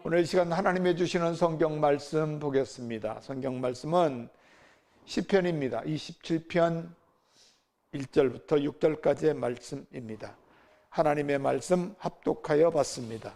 오늘 이 시간 하나님이 주시는 성경 말씀 보겠습니다. 성경 말씀은 시편입니다. 27편 1절부터 6절까지의 말씀입니다. 하나님의 말씀 합독하여 봤습니다.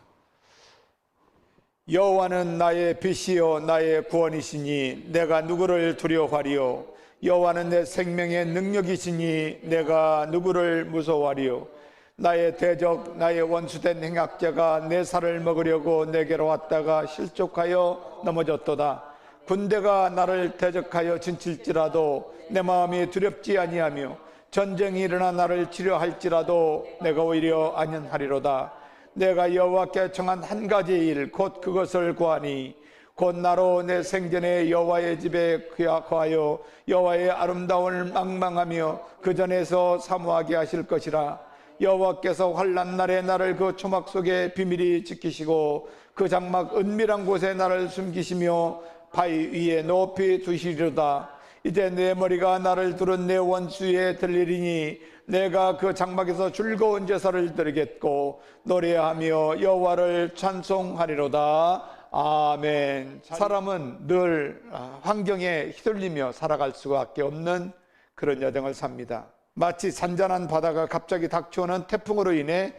여호와는 나의 빛이요 나의 구원이시니 내가 누구를 두려워하리요. 여호와는 내 생명의 능력이시니 내가 누구를 무서워하리요. 나의 대적 나의 원수된 행악자가 내 살을 먹으려고 내게로 왔다가 실족하여 넘어졌도다. 군대가 나를 대적하여 진칠지라도 내 마음이 두렵지 아니하며 전쟁이 일어나 나를 치료할지라도 내가 오히려 안연하리로다. 내가 여호와께 정한 한 가지 일 곧 그것을 구하니 곧 나로 내 생전에 여호와의 집에 거하여 여호와의 아름다움을 망망하며 그 전에서 사모하게 하실 것이라. 여호와께서 환난 날에 나를 그 초막 속에 비밀히 지키시고 그 장막 은밀한 곳에 나를 숨기시며 바위 위에 높이 두시리로다. 이제 내 머리가 나를 두른 내 원수에 들리리니 내가 그 장막에서 즐거운 제사를 드리겠고 노래하며 여호와를 찬송하리로다. 아멘. 사람은 늘 환경에 휘둘리며 살아갈 수밖에 없는 그런 여정을 삽니다. 마치 잔잔한 바다가 갑자기 닥쳐오는 태풍으로 인해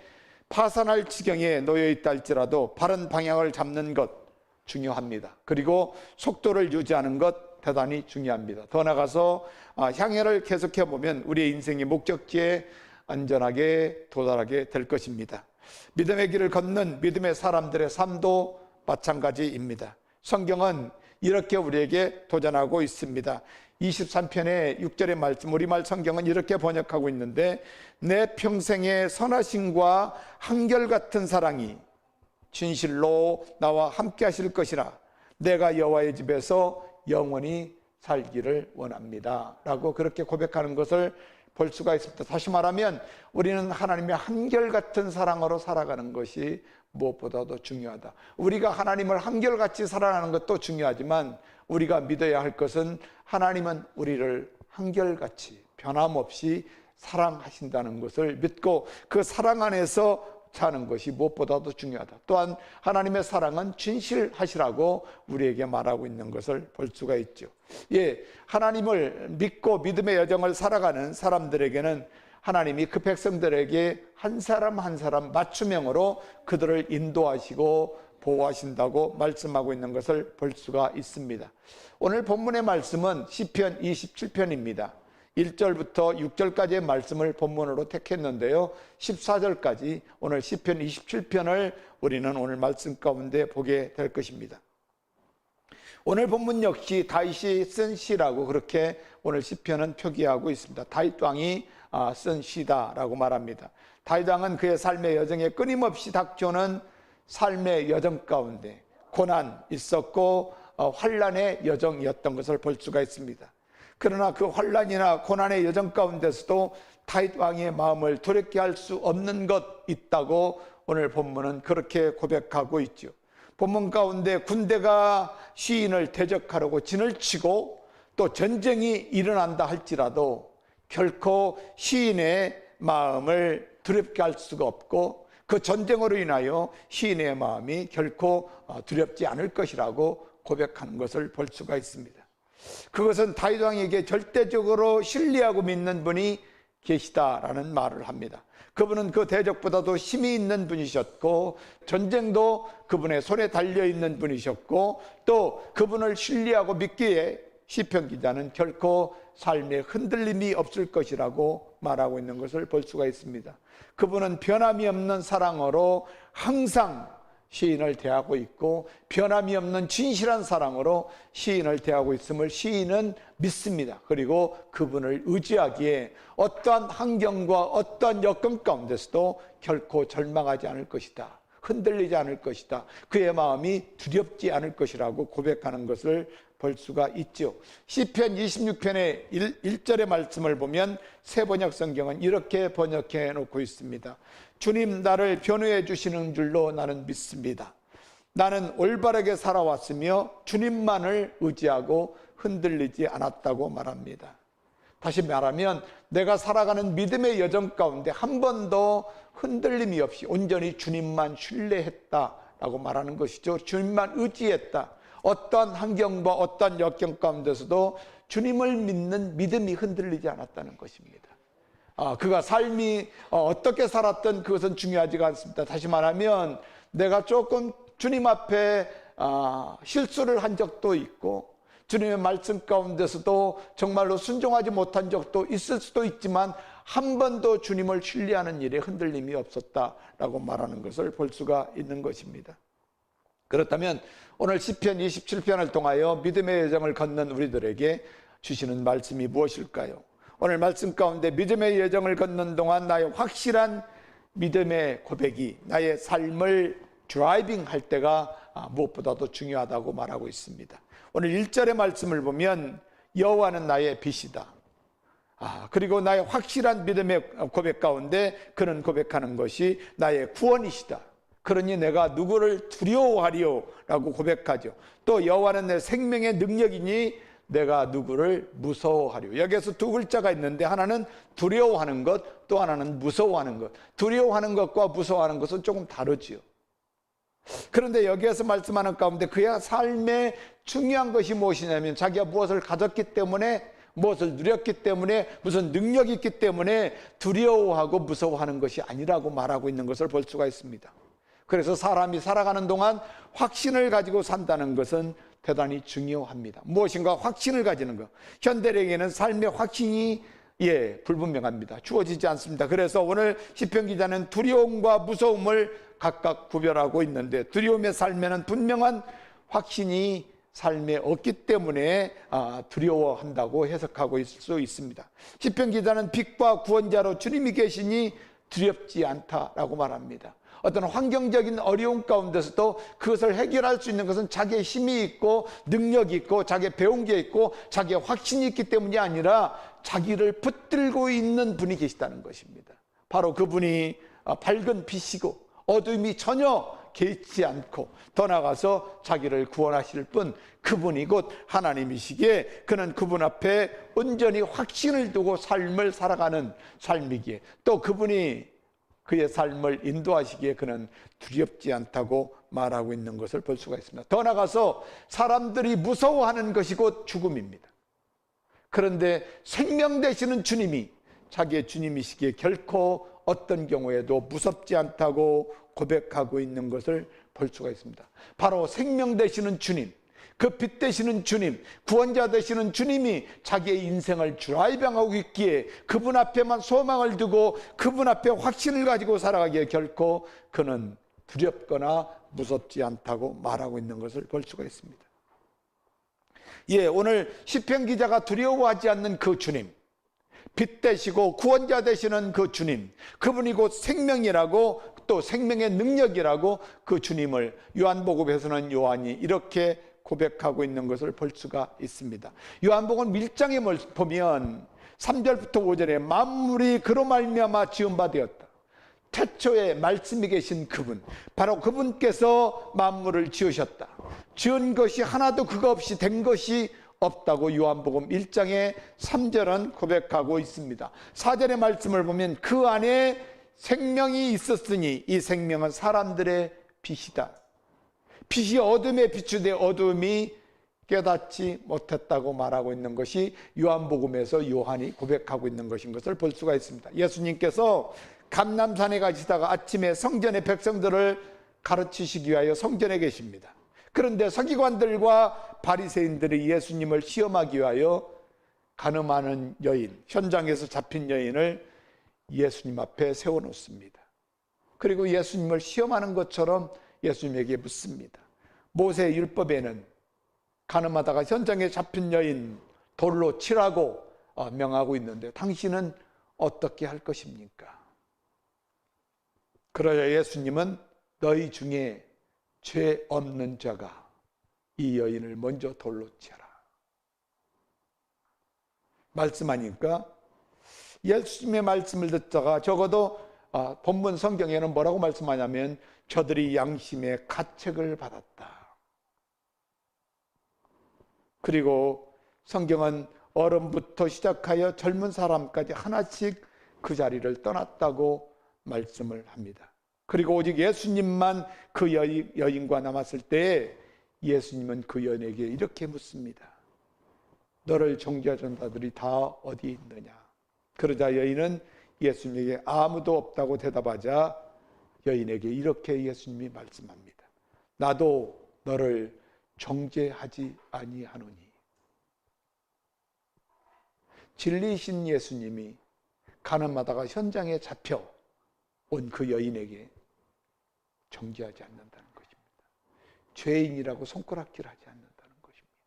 파산할 지경에 놓여 있다 할지라도 바른 방향을 잡는 것 중요합니다. 그리고 속도를 유지하는 것 대단히 중요합니다. 더 나아가서 향해를 계속해 보면 우리의 인생의 목적지에 안전하게 도달하게 될 것입니다. 믿음의 길을 걷는 믿음의 사람들의 삶도 마찬가지입니다. 성경은 이렇게 우리에게 도전하고 있습니다. 23편의 6절의 말씀, 우리말 성경은 이렇게 번역하고 있는데 내 평생의 선하심과 한결같은 사랑이 진실로 나와 함께 하실 것이라. 내가 여호와의 집에서 영원히 살기를 원합니다 라고 그렇게 고백하는 것을 볼 수가 있습니다. 다시 말하면 우리는 하나님의 한결같은 사랑으로 살아가는 것이 무엇보다도 중요하다. 우리가 하나님을 한결같이 사랑하는 것도 중요하지만 우리가 믿어야 할 것은 하나님은 우리를 한결같이 변함없이 사랑하신다는 것을 믿고 그 사랑 안에서 사는 것이 무엇보다도 중요하다. 또한 하나님의 사랑은 진실하시라고 우리에게 말하고 있는 것을 볼 수가 있죠. 하나님을 믿고 믿음의 여정을 살아가는 사람들에게는 하나님이 그 백성들에게 한 사람 한 사람 맞춤형으로 그들을 인도하시고 보호하신다고 말씀하고 있는 것을 볼 수가 있습니다. 오늘 본문의 말씀은 시편 27편입니다. 1절부터 6절까지의 말씀을 본문으로 택했는데요, 14절까지 오늘 시편 27편을 우리는 오늘 말씀 가운데 보게 될 것입니다. 오늘 본문 역시 다윗이 쓴 시라고 그렇게 오늘 시편은 표기하고 있습니다. 다윗 왕이 쓴 시다라고 말합니다. 다윗 왕은 그의 삶의 여정에 끊임없이 닥쳐오는 삶의 여정 가운데 고난 있었고 환난의 여정이었던 것을 볼 수가 있습니다. 그러나 그 환난이나 고난의 여정 가운데서도 다윗 왕의 마음을 두렵게 할 수 없는 것 있다고 오늘 본문은 그렇게 고백하고 있죠. 본문 가운데 군대가 시인을 대적하려고 진을 치고 또 전쟁이 일어난다 할지라도 결코 시인의 마음을 두렵게 할 수가 없고 그 전쟁으로 인하여 시인의 마음이 결코 두렵지 않을 것이라고 고백하는 것을 볼 수가 있습니다. 그것은 다윗 왕에게 절대적으로 신뢰하고 믿는 분이 계시다라는 말을 합니다. 그분은 그 대적보다도 힘이 있는 분이셨고 전쟁도 그분의 손에 달려있는 분이셨고 또 그분을 신뢰하고 믿기에 시편 기자는 결코 삶에 흔들림이 없을 것이라고 말하고 있는 것을 볼 수가 있습니다. 그분은 변함이 없는 사랑으로 항상 시인을 대하고 있고 변함이 없는 진실한 사랑으로 시인을 대하고 있음을 시인은 믿습니다. 그리고 그분을 의지하기에 어떠한 환경과 어떠한 여건 가운데서도 결코 절망하지 않을 것이다. 흔들리지 않을 것이다. 그의 마음이 두렵지 않을 것이라고 고백하는 것을 볼 수가 있죠. 시편 26편의 1절의 말씀을 보면 새번역 성경은 이렇게 번역해 놓고 있습니다. 주님 나를 변호해 주시는 줄로 나는 믿습니다. 나는 올바르게 살아왔으며 주님만을 의지하고 흔들리지 않았다고 말합니다. 다시 말하면 내가 살아가는 믿음의 여정 가운데 한 번도 흔들림이 없이 온전히 주님만 신뢰했다라고 말하는 것이죠. 주님만 의지했다. 어떠한 환경과 어떠한 역경 가운데서도 주님을 믿는 믿음이 흔들리지 않았다는 것입니다. 그가 삶이 어떻게 살았든 그것은 중요하지가 않습니다. 다시 말하면 내가 조금 주님 앞에 실수를 한 적도 있고 주님의 말씀 가운데서도 정말로 순종하지 못한 적도 있을 수도 있지만 한 번도 주님을 신뢰하는 일에 흔들림이 없었다라고 말하는 것을 볼 수가 있는 것입니다. 그렇다면 오늘 시편 27편을 통하여 믿음의 여정을 걷는 우리들에게 주시는 말씀이 무엇일까요? 오늘 말씀 가운데 믿음의 여정을 걷는 동안 나의 확실한 믿음의 고백이 나의 삶을 드라이빙 할 때가 무엇보다도 중요하다고 말하고 있습니다. 오늘 1절의 말씀을 보면 여호와는 나의 빛이다. 그리고 나의 확실한 믿음의 고백 가운데 그는 고백하는 것이 나의 구원이시다. 그러니 내가 누구를 두려워하리요 라고 고백하죠. 또 여호와는 내 생명의 능력이니 내가 누구를 무서워하리요. 여기에서 두 글자가 있는데 하나는 두려워하는 것, 또 하나는 무서워하는 것. 두려워하는 것과 무서워하는 것은 조금 다르지요. 그런데 여기에서 말씀하는 가운데 그의 삶에 중요한 것이 무엇이냐면 자기가 무엇을 가졌기 때문에 무엇을 누렸기 때문에 무슨 능력이 있기 때문에 두려워하고 무서워하는 것이 아니라고 말하고 있는 것을 볼 수가 있습니다. 그래서 사람이 살아가는 동안 확신을 가지고 산다는 것은 대단히 중요합니다. 무엇인가 확신을 가지는 것. 현대인에게는 삶의 확신이 불분명합니다. 주어지지 않습니다. 그래서 오늘 시편 기자는 두려움과 무서움을 각각 구별하고 있는데 두려움의 삶에는 분명한 확신이 삶에 없기 때문에 두려워한다고 해석하고 있을 수 있습니다. 시편 기자는 빛과 구원자로 주님이 계시니 두렵지 않다라고 말합니다. 어떤 환경적인 어려움 가운데서도 그것을 해결할 수 있는 것은 자기의 힘이 있고 능력이 있고 자기의 배운 게 있고 자기의 확신이 있기 때문이 아니라 자기를 붙들고 있는 분이 계시다는 것입니다. 바로 그분이 밝은 빛이고 어둠이 전혀 개의치 않고 더 나아가서 자기를 구원하실 분 그분이 곧 하나님이시기에 그는 그분 앞에 온전히 확신을 두고 삶을 살아가는 삶이기에 또 그분이 그의 삶을 인도하시기에 그는 두렵지 않다고 말하고 있는 것을 볼 수가 있습니다. 더 나아가서 사람들이 무서워하는 것이 곧 죽음입니다. 그런데 생명 되시는 주님이 자기의 주님이시기에 결코 어떤 경우에도 무섭지 않다고 고백하고 있는 것을 볼 수가 있습니다. 바로 생명 되시는 주님, 그 빛 되시는 주님, 구원자 되시는 주님이 자기의 인생을 드라이빙하고 있기에 그분 앞에만 소망을 두고 그분 앞에 확신을 가지고 살아가기에 결코 그는 두렵거나 무섭지 않다고 말하고 있는 것을 볼 수가 있습니다. 오늘 시편 기자가 두려워하지 않는 그 주님, 빛 되시고 구원자 되시는 그 주님, 그분이 곧 생명이라고 또 생명의 능력이라고 그 주님을 요한복음에서는 요한이 이렇게 고백하고 있는 것을 볼 수가 있습니다. 요한복음 1장에 보면 3절부터 5절에 만물이 그로 말미암아 지은 바 되었다. 태초에 말씀이 계신 그분, 바로 그분께서 만물을 지으셨다. 지은 것이 하나도 그거 없이 된 것이 없다고 요한복음 1장의 3절은 고백하고 있습니다. 4절의 말씀을 보면 그 안에 생명이 있었으니 이 생명은 사람들의 빛이다. 빛이 어둠에 비추되 어둠이 깨닫지 못했다고 말하고 있는 것이 요한복음에서 요한이 고백하고 있는 것인 것을 볼 수가 있습니다. 예수님께서 감람산에 가시다가 아침에 성전의 백성들을 가르치시기 위하여 성전에 계십니다. 그런데 서기관들과 바리새인들이 예수님을 시험하기 위하여 가늠하는 여인, 현장에서 잡힌 여인을 예수님 앞에 세워놓습니다. 그리고 예수님을 시험하는 것처럼 예수님에게 묻습니다. 모세 율법에는 가늠하다가 현장에 잡힌 여인 돌로 치라고 명하고 있는데 당신은 어떻게 할 것입니까? 그러자 예수님은 너희 중에 죄 없는 자가 이 여인을 먼저 돌로 쳐라 말씀하니까 예수님의 말씀을 듣다가 적어도 본문 성경에는 뭐라고 말씀하냐면 저들이 양심의 가책을 받았다. 그리고 성경은 어른부터 시작하여 젊은 사람까지 하나씩 그 자리를 떠났다고 말씀을 합니다. 그리고 오직 예수님만 그 여인과 남았을 때 예수님은 그 여인에게 이렇게 묻습니다. 너를 정죄하던 자들이 다 어디 있느냐? 그러자 여인은 예수님에게 아무도 없다고 대답하자 여인에게 이렇게 예수님이 말씀합니다. 나도 너를 정죄하지 아니하노니. 진리이신 예수님이 가늠하다가 현장에 잡혀 온 그 여인에게 정죄하지 않는다는 것입니다. 죄인이라고 손가락질하지 않는다는 것입니다.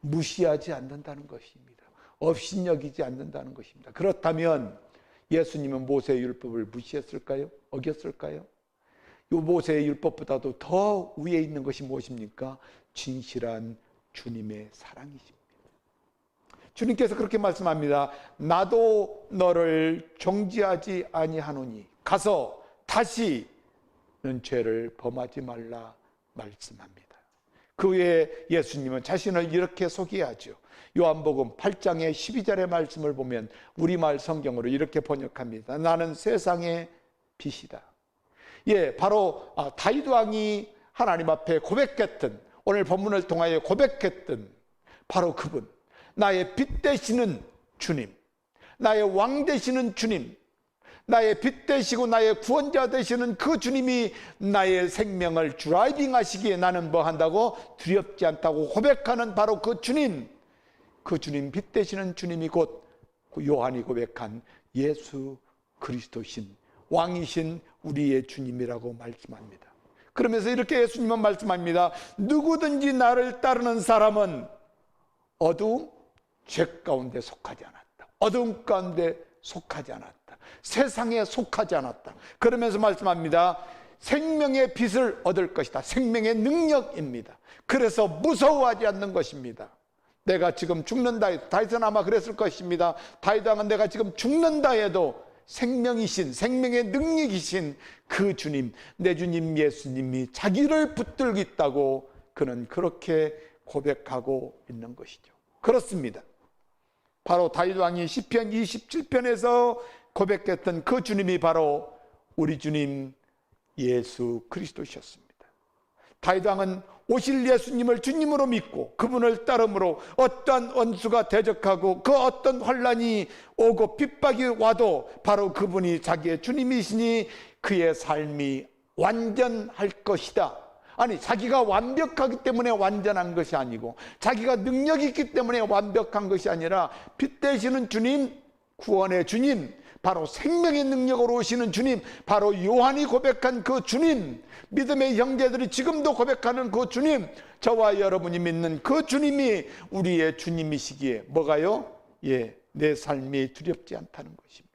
무시하지 않는다는 것입니다. 업신여기지 않는다는 것입니다. 그렇다면 예수님은 모세의 율법을 무시했을까요? 어겼을까요? 이 모세의 율법보다도 더 위에 있는 것이 무엇입니까? 진실한 주님의 사랑이십니다. 주님께서 그렇게 말씀합니다. 나도 너를 정죄하지 아니하노니 가서 다시는 죄를 범하지 말라 말씀합니다. 그 후에 예수님은 자신을 이렇게 소개하죠. 요한복음 8장의 12절의 말씀을 보면 우리말 성경으로 이렇게 번역합니다. 나는 세상의 빛이다. 예, 바로 다윗 왕이 하나님 앞에 고백했던, 오늘 본문을 통하여 고백했던 바로 그분, 나의 빛 되시는 주님, 나의 왕 되시는 주님, 나의 빛 되시고 나의 구원자 되시는 그 주님이 나의 생명을 드라이빙 하시기에 나는 뭐 한다고? 두렵지 않다고 고백하는 바로 그 주님, 그 주님, 빛 되시는 주님이 곧 요한이 고백한 예수 그리스도신 왕이신 우리의 주님이라고 말씀합니다. 그러면서 이렇게 예수님은 말씀합니다. 누구든지 나를 따르는 사람은 어두움, 죄 가운데 속하지 않았다. 어두움 가운데 속하지 않았다. 세상에 속하지 않았다. 그러면서 말씀합니다. 생명의 빛을 얻을 것이다. 생명의 능력입니다. 그래서 무서워하지 않는 것입니다. 내가 지금 죽는다. 다윗은 아마 그랬을 것입니다. 다윗 왕은 내가 지금 죽는다 해도 생명이신, 생명의 능력이신 그 주님, 내 주님 예수님이 자기를 붙들겠다고 그는 그렇게 고백하고 있는 것이죠. 그렇습니다. 바로 다윗 왕이 시편 27편에서 고백했던 그 주님이 바로 우리 주님 예수 그리스도셨습니다. 다윗 왕은 오실 예수님을 주님으로 믿고 그분을 따름으로 어떠한 원수가 대적하고 그 어떤 환난이 오고 핍박이 와도 바로 그분이 자기의 주님이시니 그의 삶이 완전할 것이다. 아니, 자기가 완벽하기 때문에 완전한 것이 아니고 자기가 능력이 있기 때문에 완벽한 것이 아니라 빛 되시는 주님, 구원의 주님, 바로 생명의 능력으로 오시는 주님, 바로 요한이 고백한 그 주님, 믿음의 형제들이 지금도 고백하는 그 주님, 저와 여러분이 믿는 그 주님이 우리의 주님이시기에 뭐가요? 예, 내 삶이 두렵지 않다는 것입니다.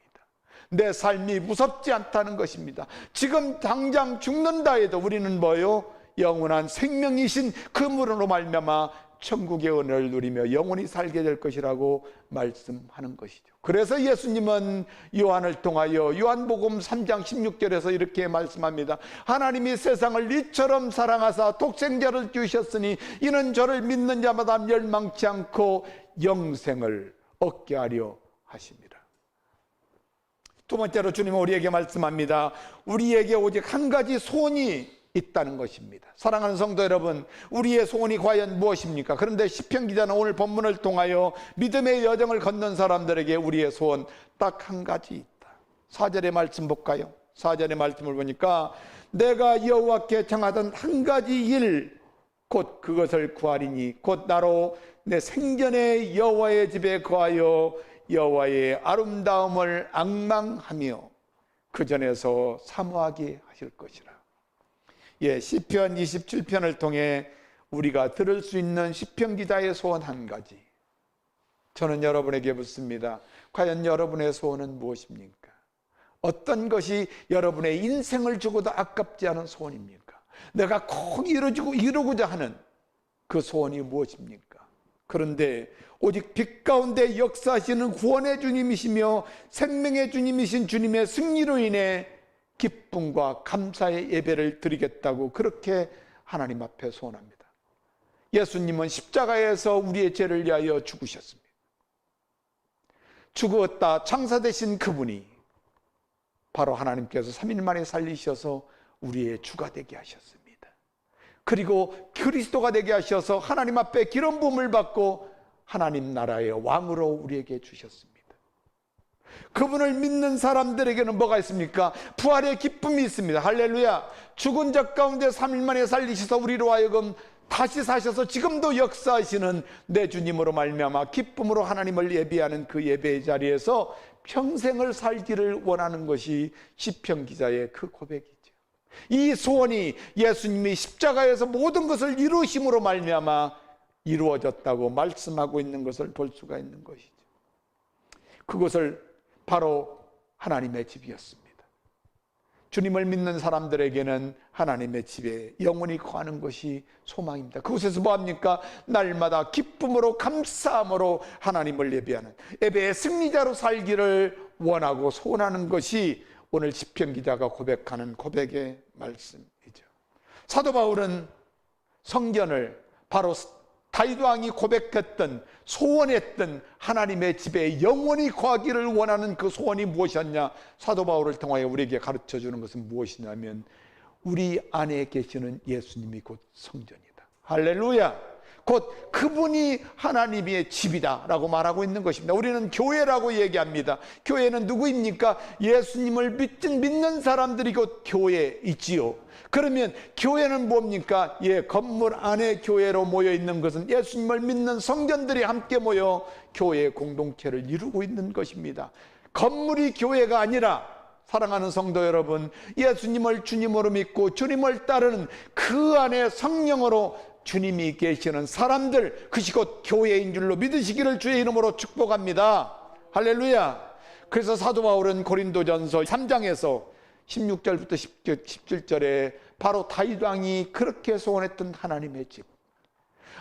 내 삶이 무섭지 않다는 것입니다. 지금 당장 죽는다 해도 우리는 뭐요? 영원한 생명이신 그분으로 말미암아 천국의 은혜를 누리며 영원히 살게 될 것이라고 말씀하는 것이죠. 그래서 예수님은 요한을 통하여 요한복음 3장 16절에서 이렇게 말씀합니다. 하나님이 세상을 이처럼 사랑하사 독생자를 주셨으니 이는 저를 믿는 자마다 멸망치 않고 영생을 얻게 하려 하십니다. 두 번째로 주님은 우리에게 말씀합니다. 우리에게 오직 한 가지 소원이 있다는 것입니다. 사랑하는 성도 여러분, 우리의 소원이 과연 무엇입니까? 그런데 시편 기자는 오늘 본문을 통하여 믿음의 여정을 걷는 사람들에게 우리의 소원 딱 한 가지 있다. 4절의 말씀 볼까요? 4절의 말씀을 보니까 내가 여호와께 청하던 한 가지 일 곧 그것을 구하리니 곧 나로 내 생전에 여호와의 집에 거하여 여호와의 아름다움을 앙망하며 그 전에서 사모하게 하실 것이라. 시편 27편을 통해 우리가 들을 수 있는 시편 기자의 소원 한 가지. 저는 여러분에게 묻습니다. 과연 여러분의 소원은 무엇입니까? 어떤 것이 여러분의 인생을 주고도 아깝지 않은 소원입니까? 내가 꼭 이루고자 하는 그 소원이 무엇입니까? 그런데 오직 빛 가운데 역사하시는 구원의 주님이시며 생명의 주님이신 주님의 승리로 인해 기쁨과 감사의 예배를 드리겠다고 그렇게 하나님 앞에 소원합니다. 예수님은 십자가에서 우리의 죄를 위하여 죽으셨습니다. 죽었다 창사되신 그분이 바로 하나님께서 3일 만에 살리셔서 우리의 주가 되게 하셨습니다. 그리고 그리스도가 되게 하셔서 하나님 앞에 기름 부음을 받고 하나님 나라의 왕으로 우리에게 주셨습니다. 그분을 믿는 사람들에게는 뭐가 있습니까? 부활의 기쁨이 있습니다. 할렐루야. 죽은 자 가운데 3일 만에 살리셔서 우리로 하여금 다시 사셔서 지금도 역사하시는 내 주님으로 말미암아 기쁨으로 하나님을 예배하는 그 예배의 자리에서 평생을 살기를 원하는 것이 시편 기자의 그 고백이죠. 이 소원이 예수님이 십자가에서 모든 것을 이루심으로 말미암아 이루어졌다고 말씀하고 있는 것을 볼 수가 있는 것이죠. 그것을 바로 하나님의 집이었습니다. 주님을 믿는 사람들에게는 하나님의 집에 영원히 거하는 것이 소망입니다. 그곳에서 뭐합니까? 날마다 기쁨으로 감사함으로 하나님을 예배하는 예배의 승리자로 살기를 원하고 소원하는 것이 오늘 시편 기자가 고백하는 고백의 말씀이죠. 사도 바울은 성전을 바로 다윗 왕이 고백했던 소원했던 하나님의 집에 영원히 거하기를 원하는 그 소원이 무엇이었냐? 사도 바울을 통하여 우리에게 가르쳐주는 것은 무엇이냐면 우리 안에 계시는 예수님이 곧 성전이다. 할렐루야. 곧 그분이 하나님의 집이다 라고 말하고 있는 것입니다. 우리는 교회라고 얘기합니다. 교회는 누구입니까? 예수님을 믿는 사람들이 곧 교회이지요. 그러면 교회는 뭡니까? 건물 안에 교회로 모여 있는 것은 예수님을 믿는 성전들이 함께 모여 교회의 공동체를 이루고 있는 것입니다. 건물이 교회가 아니라 사랑하는 성도 여러분, 예수님을 주님으로 믿고 주님을 따르는 그 안에 성령으로 주님이 계시는 사람들, 그것이 곧 교회인 줄로 믿으시기를 주의 이름으로 축복합니다. 할렐루야. 그래서 사도 바울은 고린도전서 3장에서 16절부터 17절에 바로 다윗 왕이 그렇게 소원했던 하나님의 집,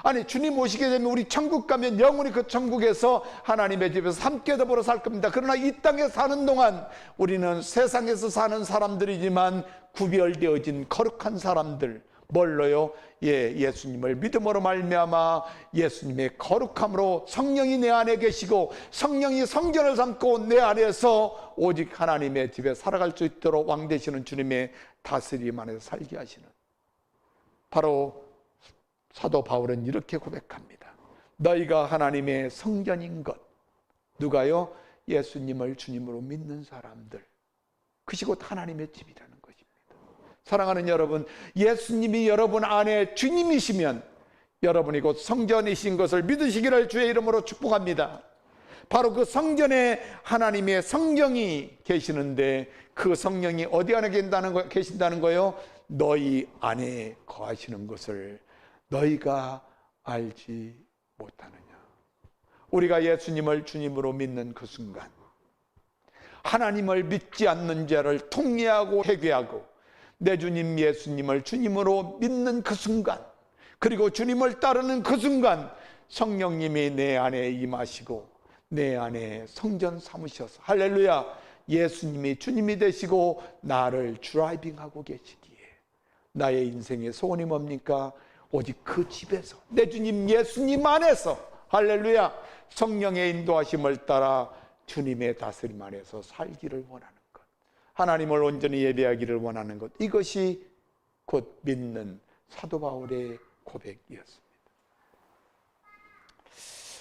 아니 주님 오시게 되면 우리 천국 가면 영원히 그 천국에서 하나님의 집에서 함께 더불어 살 겁니다. 그러나 이 땅에 사는 동안 우리는 세상에서 사는 사람들이지만 구별되어진 거룩한 사람들, 뭘로요? 예수님을 믿음으로 말미암아 예수님의 거룩함으로 성령이 내 안에 계시고 성령이 성전을 삼고 내 안에서 오직 하나님의 집에 살아갈 수 있도록 왕 되시는 주님의 다스림 안에서 살게 하시는, 바로 사도 바울은 이렇게 고백합니다. 너희가 하나님의 성전인 것. 누가요? 예수님을 주님으로 믿는 사람들, 그것이 곧 하나님의 집이라는 것입니다. 사랑하는 여러분, 예수님이 여러분 안에 주님이시면 여러분이 곧 성전이신 것을 믿으시기를 주의 이름으로 축복합니다. 바로 그 성전에 하나님의 성령이 계시는데 그 성령이 어디 안에 계신다는 거예요? 너희 안에 거하시는 것을 너희가 알지 못하느냐. 우리가 예수님을 주님으로 믿는 그 순간, 하나님을 믿지 않는 죄를 통회하고 회개하고 내 주님 예수님을 주님으로 믿는 그 순간, 그리고 주님을 따르는 그 순간 성령님이 내 안에 임하시고 내 안에 성전 삼으셔서, 할렐루야, 예수님이 주님이 되시고 나를 드라이빙하고 계시기에 나의 인생의 소원이 뭡니까? 오직 그 집에서 내 주님 예수님 안에서, 할렐루야, 성령의 인도하심을 따라 주님의 다스림 안에서 살기를 원하는 것, 하나님을 온전히 예배하기를 원하는 것, 이것이 곧 믿는 사도 바울의 고백이었습니다.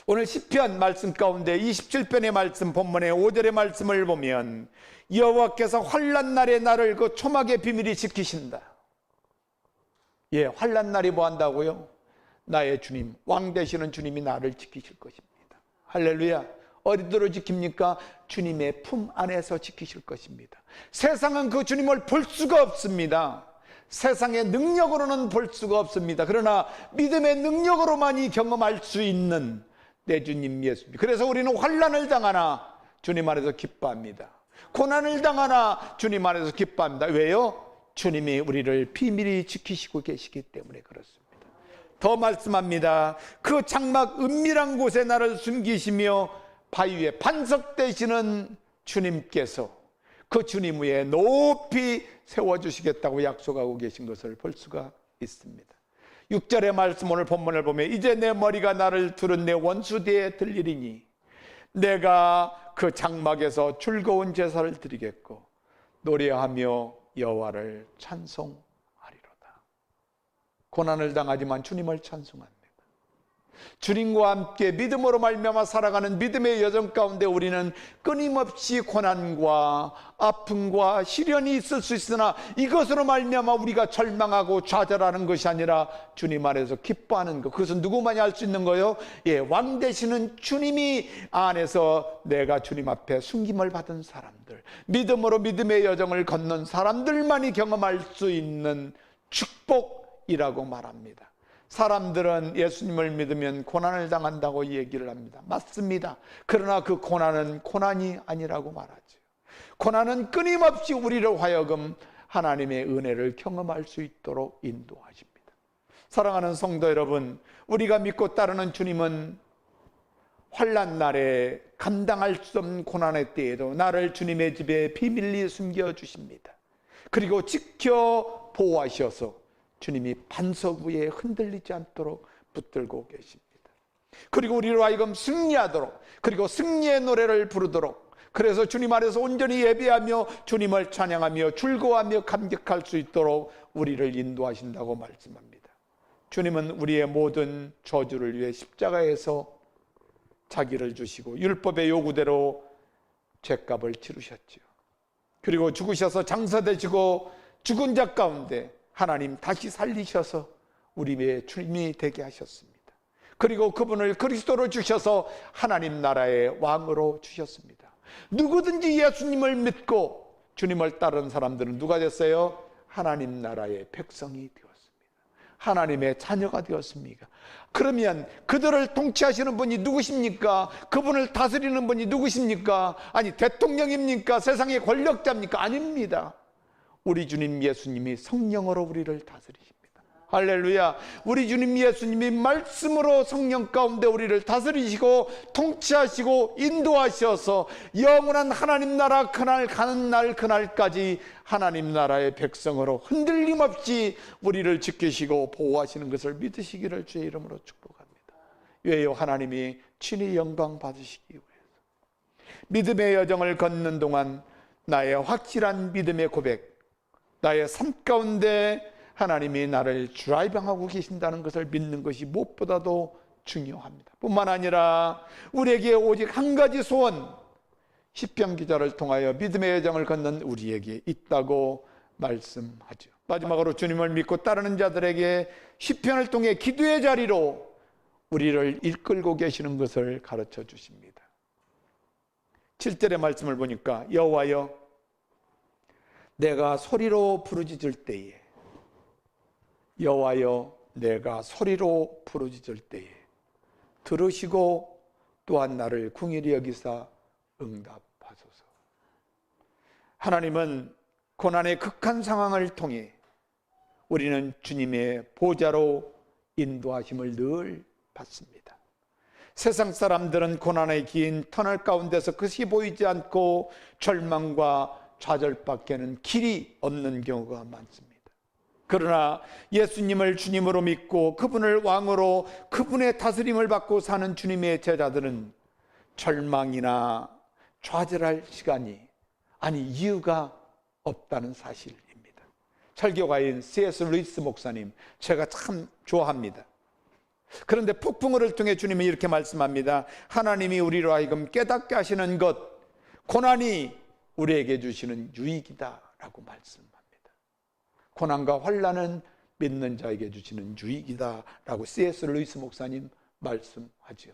오늘 시편 말씀 가운데 27편의 말씀 본문의 5절의 말씀을 보면 여호와께서 환난 날에 나를 그 초막의 비밀이 지키신다. 예, 환난 날이 뭐 한다고요? 나의 주님, 왕 되시는 주님이 나를 지키실 것입니다. 할렐루야. 어디로 지킵니까? 주님의 품 안에서 지키실 것입니다. 세상은 그 주님을 볼 수가 없습니다. 세상의 능력으로는 볼 수가 없습니다. 그러나 믿음의 능력으로만이 경험할 수 있는 내 주님 예수님. 그래서 우리는 환난을 당하나 주님 안에서 기뻐합니다. 고난을 당하나 주님 안에서 기뻐합니다. 왜요? 주님이 우리를 비밀히 지키시고 계시기 때문에 그렇습니다. 더 말씀합니다. 그 장막 은밀한 곳에 나를 숨기시며 바위 위에 반석 되시는 주님께서 그 주님 위에 높이 세워주시겠다고 약속하고 계신 것을 볼 수가 있습니다. 6절의 말씀, 오늘 본문을 보면 이제 내 머리가 나를 두른 내 원수대에 들리리니 내가 그 장막에서 즐거운 제사를 드리겠고 노래하며 여호와를 찬송하리로다. 고난을 당하지만 주님을 찬송합니다. 주님과 함께 믿음으로 말미암아 살아가는 믿음의 여정 가운데 우리는 끊임없이 고난과 아픔과 시련이 있을 수 있으나 이것으로 말미암아 우리가 절망하고 좌절하는 것이 아니라 주님 안에서 기뻐하는 것. 그것은 누구만이 할 수 있는 거예요? 예, 왕 되시는 주님이 안에서 내가 주님 앞에 숨김을 받은 사람들, 믿음으로 믿음의 여정을 걷는 사람들만이 경험할 수 있는 축복이라고 말합니다. 사람들은 예수님을 믿으면 고난을 당한다고 얘기를 합니다. 맞습니다. 그러나 그 고난은 고난이 아니라고 말하죠. 고난은 끊임없이 우리를 하여금 하나님의 은혜를 경험할 수 있도록 인도하십니다. 사랑하는 성도 여러분, 우리가 믿고 따르는 주님은 환난 날에 감당할 수 없는 고난의 때에도 나를 주님의 집에 비밀리 숨겨주십니다. 그리고 지켜 보호하셔서 주님이 반석 위에 흔들리지 않도록 붙들고 계십니다. 그리고 우리로 하여금 승리하도록, 그리고 승리의 노래를 부르도록, 그래서 주님 안에서 온전히 예배하며 주님을 찬양하며 즐거워하며 감격할 수 있도록 우리를 인도하신다고 말씀합니다. 주님은 우리의 모든 저주를 위해 십자가에서 자기를 주시고 율법의 요구대로 죄값을 치르셨죠. 그리고 죽으셔서 장사되시고 죽은 자 가운데 하나님 다시 살리셔서 우리의 주님이 되게 하셨습니다. 그리고 그분을 그리스도로 주셔서 하나님 나라의 왕으로 주셨습니다. 누구든지 예수님을 믿고 주님을 따르는 사람들은 누가 됐어요? 하나님 나라의 백성이 되었습니다. 하나님의 자녀가 되었습니까? 그러면 그들을 통치하시는 분이 누구십니까? 그분을 다스리는 분이 누구십니까? 아니, 대통령입니까? 세상의 권력자입니까? 아닙니다. 우리 주님 예수님이 성령으로 우리를 다스리십니다. 할렐루야. 우리 주님 예수님이 말씀으로 성령 가운데 우리를 다스리시고 통치하시고 인도하셔서 영원한 하나님 나라 그날 가는 날 그날까지 하나님 나라의 백성으로 흔들림 없이 우리를 지키시고 보호하시는 것을 믿으시기를 주의 이름으로 축복합니다. 왜요? 하나님이 친히 영광 받으시기 위해서. 믿음의 여정을 걷는 동안 나의 확실한 믿음의 고백, 나의 삶 가운데 하나님이 나를 드라이빙하고 계신다는 것을 믿는 것이 무엇보다도 중요합니다. 뿐만 아니라 우리에게 오직 한 가지 소원, 시편 기자를 통하여 믿음의 여정을 걷는 우리에게 있다고 말씀하죠. 마지막으로 주님을 믿고 따르는 자들에게 시편을 통해 기도의 자리로 우리를 이끌고 계시는 것을 가르쳐 주십니다. 7절의 말씀을 보니까 여호와여 내가 소리로 부르짖을 때에, 여호와여 내가 소리로 부르짖을 때에 들으시고 또한 나를 긍휼히 여기사 응답하소서. 하나님은 고난의 극한 상황을 통해 우리는 주님의 보좌로 인도하심을 늘 받습니다. 세상 사람들은 고난의 긴 터널 가운데서 끝이 보이지 않고 절망과 좌절밖에는 길이 없는 경우가 많습니다. 그러나 예수님을 주님으로 믿고 그분을 왕으로 그분의 다스림을 받고 사는 주님의 제자들은 절망이나 좌절할 시간이, 아니 이유가 없다는 사실입니다. 설교가인 C.S. 루이스 목사님, 제가 참 좋아합니다. 그런데 폭풍우를 통해 주님이 이렇게 말씀합니다. 하나님이 우리로 하여금 깨닫게 하시는 것, 고난이 우리에게 주시는 유익이다 라고 말씀합니다. 고난과 환난은 믿는 자에게 주시는 유익이다 라고 C.S. 루이스 목사님 말씀하죠.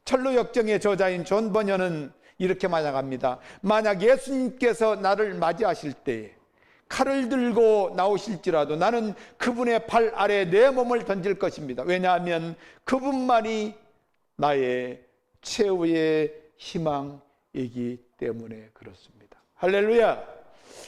철로 역정의 저자인 존 버녀는 이렇게 만약합니다. 만약 예수님께서 나를 맞이하실 때 칼을 들고 나오실지라도 나는 그분의 발 아래 내 몸을 던질 것입니다. 왜냐하면 그분만이 나의 최후의 희망이기 때문에 그렇습니다. 할렐루야.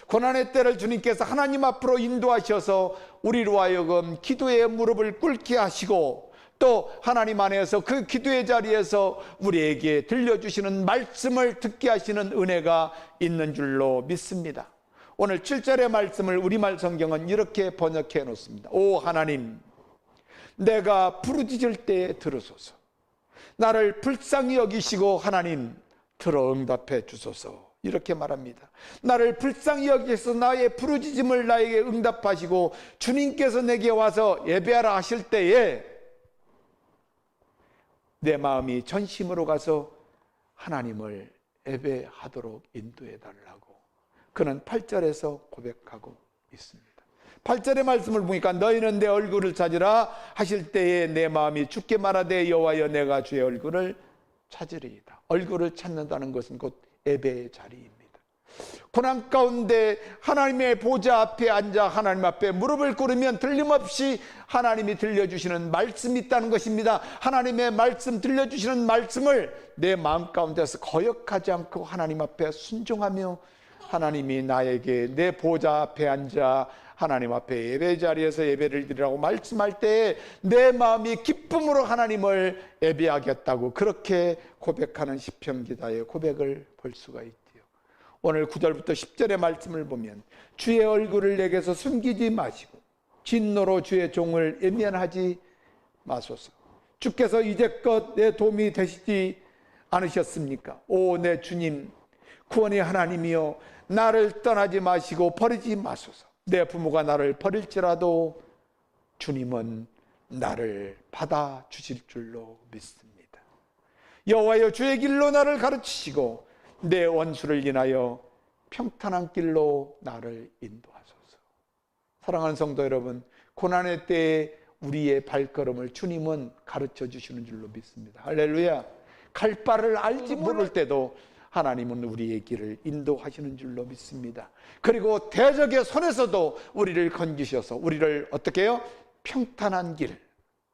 고난의 때를 주님께서 하나님 앞으로 인도하셔서 우리로 하여금 기도의 무릎을 꿇게 하시고 또 하나님 안에서 그 기도의 자리에서 우리에게 들려주시는 말씀을 듣게 하시는 은혜가 있는 줄로 믿습니다. 오늘 7절의 말씀을 우리말 성경은 이렇게 번역해 놓습니다. 오 하나님, 내가 부르짖을 때에 들으소서. 나를 불쌍히 여기시고 하나님 들어 응답해 주소서. 이렇게 말합니다. 나를 불쌍히 여기셔서 나의 부르짖음을 나에게 응답하시고 주님께서 내게 와서 예배하라 하실 때에 내 마음이 전심으로 가서 하나님을 예배하도록 인도해 달라고 그는 8절에서 고백하고 있습니다. 8절의 말씀을 보니까 너희는 내 얼굴을 찾으라 하실 때에 내 마음이 주께 말하되 여호와여 내가 주의 얼굴을 찾으리이다. 얼굴을 찾는다는 것은 곧 예배의 자리입니다. 고난 가운데 하나님의 보좌 앞에 앉아 하나님 앞에 무릎을 꿇으면 틀림없이 하나님이 들려주시는 말씀이 있다는 것입니다. 하나님의 말씀, 들려주시는 말씀을 내 마음 가운데서 거역하지 않고 하나님 앞에 순종하며 하나님이 나에게 내 보좌 앞에 앉아 하나님 앞에 예배 자리에서 예배를 드리라고 말씀할 때에 내 마음이 기쁨으로 하나님을 예배하겠다고 그렇게 고백하는 시편 기자의 고백을 볼 수가 있지요. 오늘 9절부터 10절의 말씀을 보면 주의 얼굴을 내게서 숨기지 마시고 진노로 주의 종을 외면하지 마소서. 주께서 이제껏 내 도움이 되시지 않으셨습니까? 오 내 주님, 구원의 하나님이여, 나를 떠나지 마시고 버리지 마소서. 내 부모가 나를 버릴지라도 주님은 나를 받아주실 줄로 믿습니다. 여호와여, 주의 길로 나를 가르치시고 내 원수를 인하여 평탄한 길로 나를 인도하소서. 사랑하는 성도 여러분, 고난의 때에 우리의 발걸음을 주님은 가르쳐 주시는 줄로 믿습니다. 할렐루야. 갈 바를 알지 모를 때도 하나님은 우리의 길을 인도하시는 줄로 믿습니다. 그리고 대적의 손에서도 우리를 건지셔서 우리를 어떻게 해요? 평탄한 길,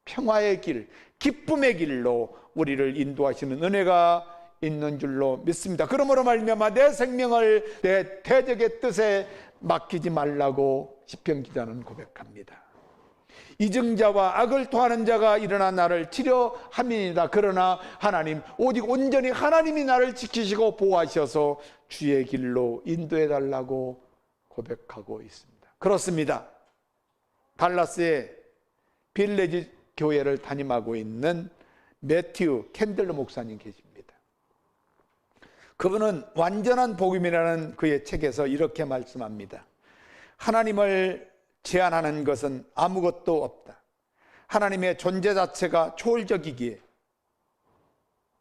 평화의 길, 기쁨의 길로 우리를 인도하시는 은혜가 있는 줄로 믿습니다. 그러므로 말미암아 내 생명을 내 대적의 뜻에 맡기지 말라고 시편 기자는 고백합니다. 이증자와 악을 토하는 자가 일어나 나를 치려함이니이다. 그러나 하나님, 오직 온전히 하나님이 나를 지키시고 보호하셔서 주의 길로 인도해 달라고 고백하고 있습니다. 그렇습니다. 달라스의 빌레지 교회를 담임하고 있는 매튜 캔들러 목사님 계십니다. 그분은 완전한 복음이라는 그의 책에서 이렇게 말씀합니다. 하나님을 제한하는 것은 아무것도 없다. 하나님의 존재 자체가 초월적이기에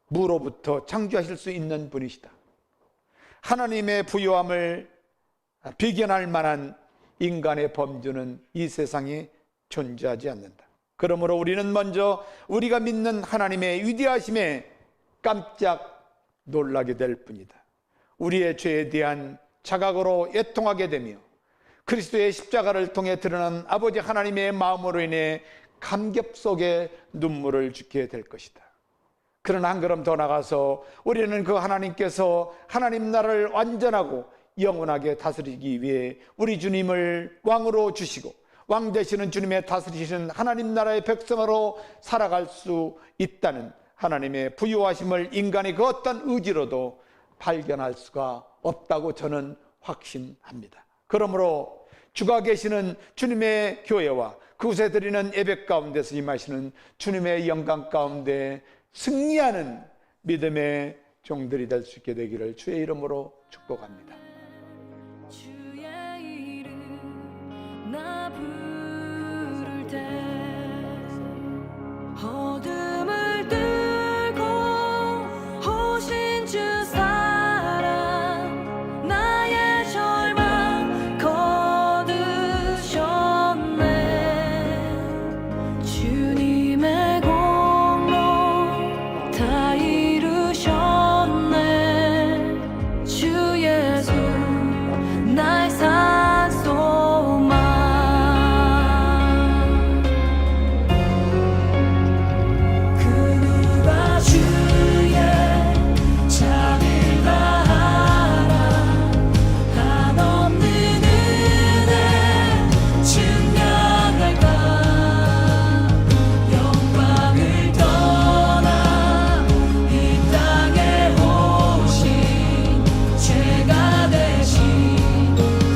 무로부터 창조하실 수 있는 분이시다. 하나님의 부요함을 비견할 만한 인간의 범주는 이 세상에 존재하지 않는다. 그러므로 우리는 먼저 우리가 믿는 하나님의 위대하심에 깜짝 놀라게 될 뿐이다. 우리의 죄에 대한 자각으로 애통하게 되며 그리스도의 십자가를 통해 드러난 아버지 하나님의 마음으로 인해 감격 속에 눈물을 짓게 될 것이다. 그러나 한 걸음 더 나가서 우리는 그 하나님께서 하나님 나라를 완전하고 영원하게 다스리기 위해 우리 주님을 왕으로 주시고 왕 되시는 주님의 다스리시는 하나님 나라의 백성으로 살아갈 수 있다는 하나님의 부요하심을 인간이 그 어떤 의지로도 발견할 수가 없다고 저는 확신합니다. 그러므로 주가 계시는 주님의 교회와 그곳에 드리는 예배 가운데서 임하시는 주님의 영광 가운데 승리하는 믿음의 종들이 될 수 있게 되기를 주의 이름으로 축복합니다. 주의 이름 내가 부를 때 어둠을 뚫고 오신 주 사랑 나의 절망 거두셨네. 주님의 공로 다 이루셨네. 주 예수 나의 산소망. 그 누가 주의 자비를 다하라. 한없는 은혜 증명할까. 영광을 떠나 이 땅에 오신 죄가 되신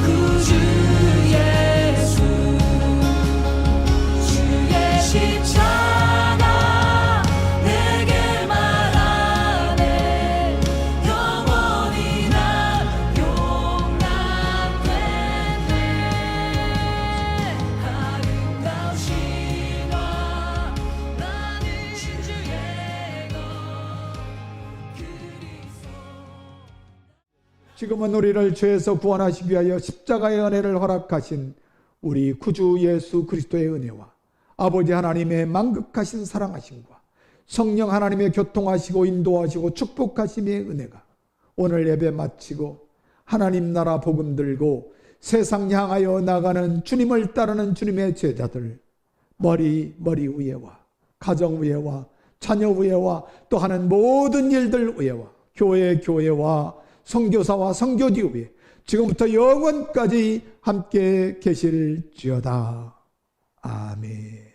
구주 예수. 주의 십자가 내게 말하네. 영원히 난 용납됐네. 아름다우신 와 나는 주의 것 그리스도. 지금은 우리를 죄에서 구원하시기 위하여 십자가의 은혜를 허락하신 우리 구주 예수 그리스도의 은혜와 아버지 하나님의 만극하신 사랑하심과 성령 하나님의 교통하시고 인도하시고 축복하심의 은혜가 오늘 예배 마치고 하나님 나라 복음 들고 세상 향하여 나가는 주님을 따르는 주님의 제자들 머리 위에와 가정 위에와 자녀 위에와 또 하는 모든 일들 위에와 교회와 선교사와 선교지 위에 지금부터 영원까지 함께 계실지어다. 아멘.